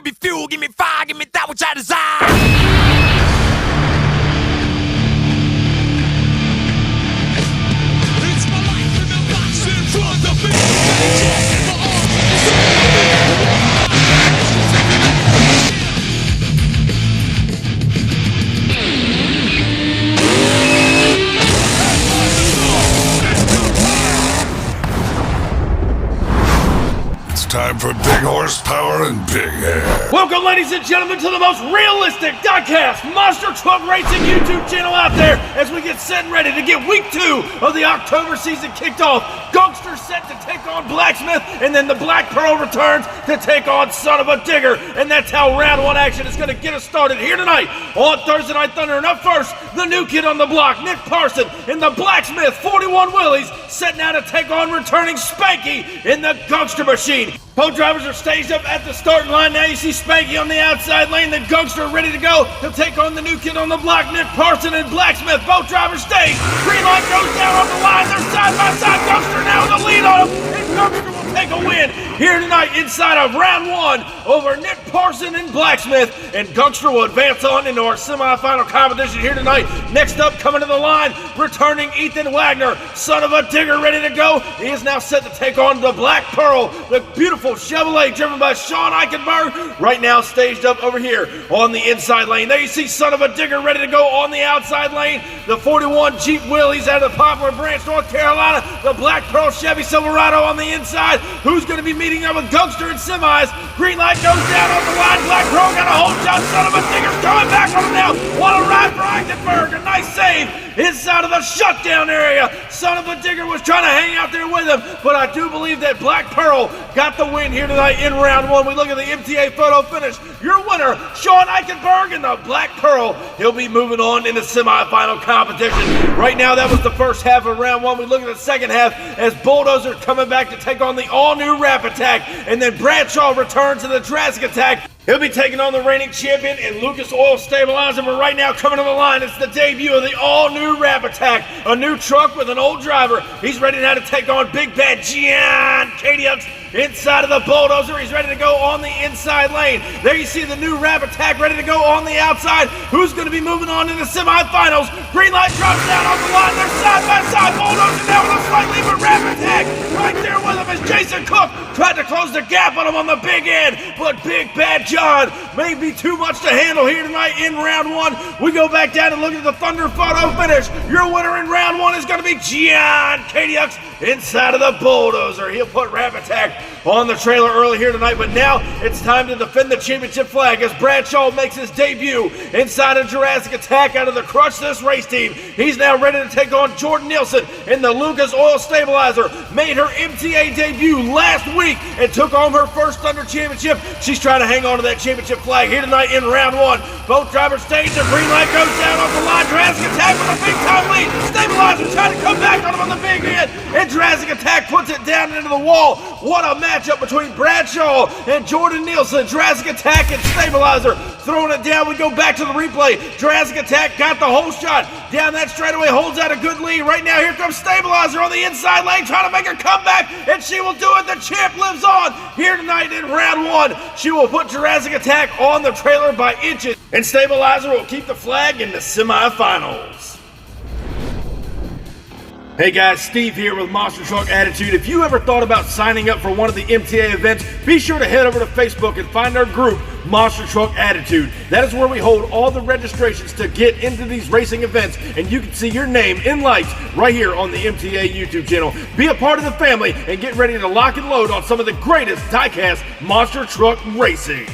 give me fuel, give me fire, give me that which I desire. Time for big horsepower and big hair. Welcome, ladies and gentlemen, to the most realistic Diecast Monster Truck Racing YouTube channel out there as we get set and ready to get week 2 of the October season kicked off. Gungster set to take on Blacksmith, and then the Black Pearl returns to take on Son Uva Digger. And that's how round 1 action is going to get us started here tonight on Thursday Night Thunder. And up first, the new kid on the block, Nick Parson, in the Blacksmith 41 Willies, setting out to take on returning Spanky in the Gungster Machine. Both drivers are staged up at the starting line. Now you see Spanky on the outside lane. The Gungster ready to go. He'll take on the new kid on the block, Nick Parson and Blacksmith. Both drivers staged. Green light goes down on the line. They're side by side. Gungster now with the lead on him. And Gungster will take a win here tonight inside of round 1 over Nick Parson and Blacksmith. And Gungster will advance on into our semifinal competition here tonight. Next up, coming to the line, returning Ethan Wagner. Son Uva Digger ready to go. He is now set to take on the Black Pearl, the beautiful Chevrolet driven by Sean Eichenberg. Right now staged up over here on the inside lane. There you see Son Uva Digger ready to go on the outside lane. The 41 Jeep Willys out of the Poplar Branch, North Carolina. The Black Pearl Chevy Silverado on the inside. Who's going to be meeting up with Gungster in semis? Green light goes down on the line. Black Pearl got a hold shot. Son Uva Digger's coming back on him now. What a ride for Eichenberg. A nice save inside of the shutdown area. Son Uva Digger was trying to hang out there with him, but I do believe that Black Pearl got the win here tonight in round 1. We look at the MTA photo finish. Your winner, Sean Eichenberg in the Black Pearl. He'll be moving on in the semifinal competition. Right now, that was the first half of round 1. We look at the second half as Bulldozer coming back to take on the all-new Rap Attack, and then Bradshaw returns to the Jurassic Attack. He'll be taking on the reigning champion and Lucas Oil Stabilizer, but right now coming to the line, it's the debut of the all-new Rap Attack. A new truck with an old driver. He's ready now to take on Big Bad Gian Cadiux inside of the Bulldozer. He's ready to go on the inside lane. There you see the new Rap Attack ready to go on the outside. Who's going to be moving on in the semifinals? Green light drops down on the line. They're side by side. Bulldozer now with a slight lead, but Rap Attack right there with him as Jason Cook tried to close the gap on him on the big end, but Big Bad John may be too much to handle here tonight in round 1. We go back down and look at the Thunder photo finish. Your winner in round 1 is going to be Gian Cadiux inside of the Bulldozer. He'll put Rap Attack on the trailer early here tonight, but now it's time to defend the championship flag as Bradshaw makes his debut inside of Jurassic Attack out of the Crush This Race team. He's now ready to take on Jordan Nielsen in the Lucas Oil Stabilizer. Made her MTA debut last week and took home her first Thunder championship. She's trying to hang on to that championship flag here tonight in round 1. Both drivers stage. The green light goes down off the line. Jurassic Attack with a big time lead. Stabilizer trying to come back on him on the big end, and Jurassic Attack puts it down into the wall. What a matchup between Bradshaw and Jordan Nielsen. Jurassic Attack and Stabilizer throwing it down. We go back to the replay. Jurassic Attack got the whole shot down that straightaway, holds out a good lead. Right now, here comes Stabilizer on the inside lane, trying to make her comeback, and she will do it. The champ lives on here tonight in round 1. She will put Jurassic Attack on the trailer by inches, and Stabilizer will keep the flag in the semifinals. Hey guys, Steve here with Monster Truck Attitude. If you ever thought about signing up for one of the MTA events, be sure to head over to Facebook and find our group, Monster Truck Attitude. That is where we hold all the registrations to get into these racing events, and you can see your name in lights right here on the MTA YouTube channel. Be a part of the family and get ready to lock and load on some of the greatest Diecast Monster Truck Racing.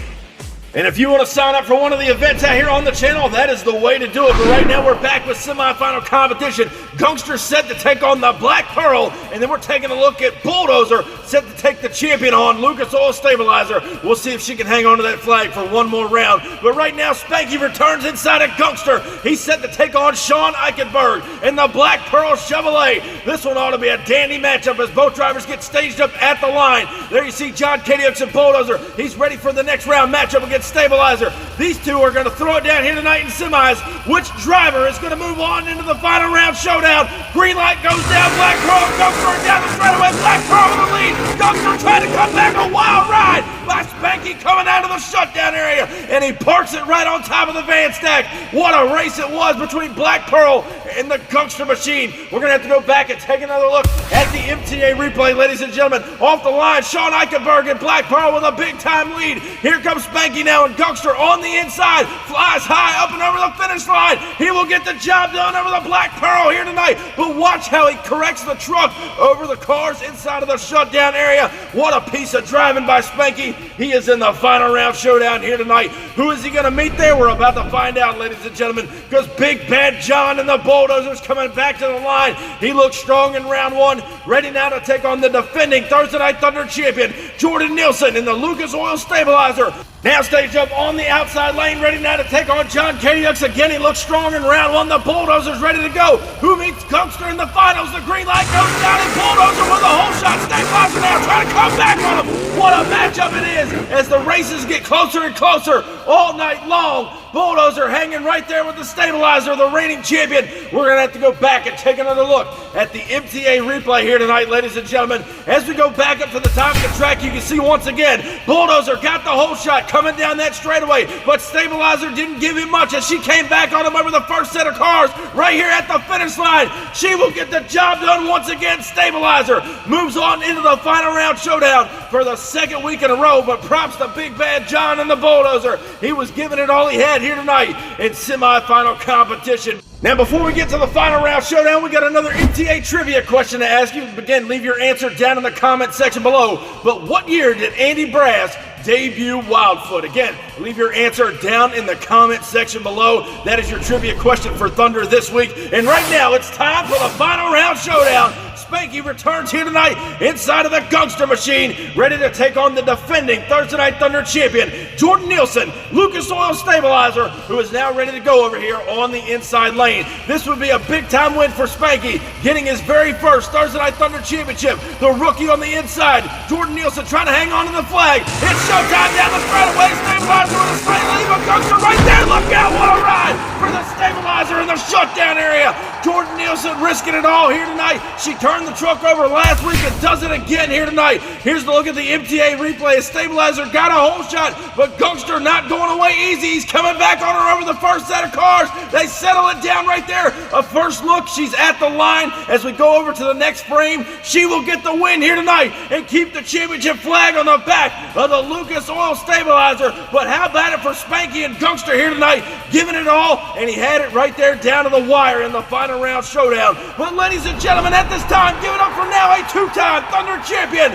And if you want to sign up for one of the events out here on the channel, that is the way to do it. But right now we're back with semifinal competition. Gungster set to take on the Black Pearl, and then we're taking a look at Bulldozer set to take the champion on, Lucas Oil Stabilizer. We'll see if she can hang on to that flag for one more round. But right now Spanky returns inside of Gungster. He's set to take on Sean Eichenberg and the Black Pearl Chevrolet. This one ought to be a dandy matchup as both drivers get staged up at the line. There you see John Cadiux and Bulldozer. He's ready for the next round matchup against Stabilizer. These two are going to throw it down here tonight in semis. Which driver is going to move on into the final round showdown? Green light goes down. Black Pearl, Gungster down the straightaway. Black Pearl with the lead. Gungster trying to come back. A wild ride. by Spanky coming out of the shutdown area, and he parks it right on top of the van stack. What a race it was between Black Pearl and the Gangster Machine. We're going to have to go back and take another look at the MTA replay, ladies and gentlemen. Off the line, Sean Eichenberg and Black Pearl with a big-time lead. Here comes Spanky now, and Gangster on the inside, flies high up and over the finish line. He will get the job done over the Black Pearl here tonight, but watch how he corrects the truck over the cars inside of the shutdown area. What a piece of driving by Spanky. He is in the final round showdown here tonight. Who is he going to meet there? We're about to find out, ladies and gentlemen, because Big Bad John and the Bulldozers coming back to the line. He looks strong in round one, ready now to take on the defending Thursday Night Thunder champion, Jordan Nielsen in the Lucas Oil Stabilizer. Now staged up on the outside lane, ready now to take on John Kadiux again. He looks strong in round one. The Bulldozers ready to go. Who meets Gangster in the finals? The green light goes down, and Bulldozer with a whole shot. Stabilizer now trying to come back on him. What a matchup it is as the races get closer and closer all night long. Bulldozer hanging right there with the Stabilizer, the reigning champion. We're going to have to go back and take another look at the MTA replay here tonight, ladies and gentlemen. As we go back up to the top of the track, you can see once again, Bulldozer got the whole shot coming down that straightaway, but Stabilizer didn't give him much as she came back on him over the first set of cars right here at the finish line. She will get the job done once again. Stabilizer moves on into the final round showdown for the second week in a row, but props to Big Bad John and the Bulldozer. He was giving it all he had here tonight in semifinal competition. Now, before we get to the final round showdown, we got another MTA trivia question to ask you. Again, leave your answer down in the comment section below. But what year did Andy Brass debut Wildfoot? Again, leave your answer down in the comment section below. That is your trivia question for Thunder this week. And right now, it's time for the final round showdown. Spanky returns here tonight inside of the Gangster Machine, ready to take on the defending Thursday Night Thunder champion, Jordan Nielsen, Lucas Oil Stabilizer, who is now ready to go over here on the inside lane. This would be a big-time win for Spanky, getting his very first Thursday Night Thunder championship. The rookie on the inside, Jordan Nielsen trying to hang on to the flag. It's showtime down the straightaway. Stabilizer with a straight lead, but Gangster right there. Look out, what a ride for the Stabilizer in the shutdown area. Jordan Nielsen risking it all here tonight. She turned the truck over last week and does it again here tonight. Here's the look at the MTA replay. Stabilizer got a whole shot, but Gangster not going away easy. He's coming back on her over the first set of cars. They settle it down right there. A first look, she's at the line. As we go over to the next frame, she will get the win here tonight and keep the championship flag on the back of the Lucas Oil Stabilizer. But how about it for Spanky and Gangster here tonight, giving it all, and he had it right there down to the wire in the final round showdown. But ladies and gentlemen, at this time, give it up for now a two-time Thunder champion,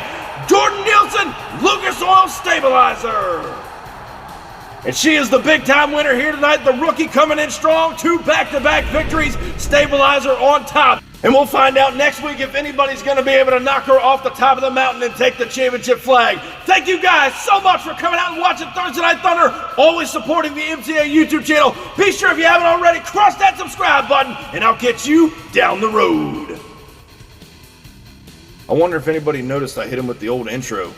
Jordan Nielsen, Lucas Oil Stabilizer. And she is the big-time winner here tonight. The rookie coming in strong, 2 back-to-back victories, Stabilizer on top. And we'll find out next week if anybody's going to be able to knock her off the top of the mountain and take the championship flag. Thank you guys so much for coming out and watching Thursday Night Thunder, always supporting the MTA YouTube channel. Be sure if you haven't already, crush that subscribe button, and I'll get you down the road. I wonder if anybody noticed I hit him with the old intro.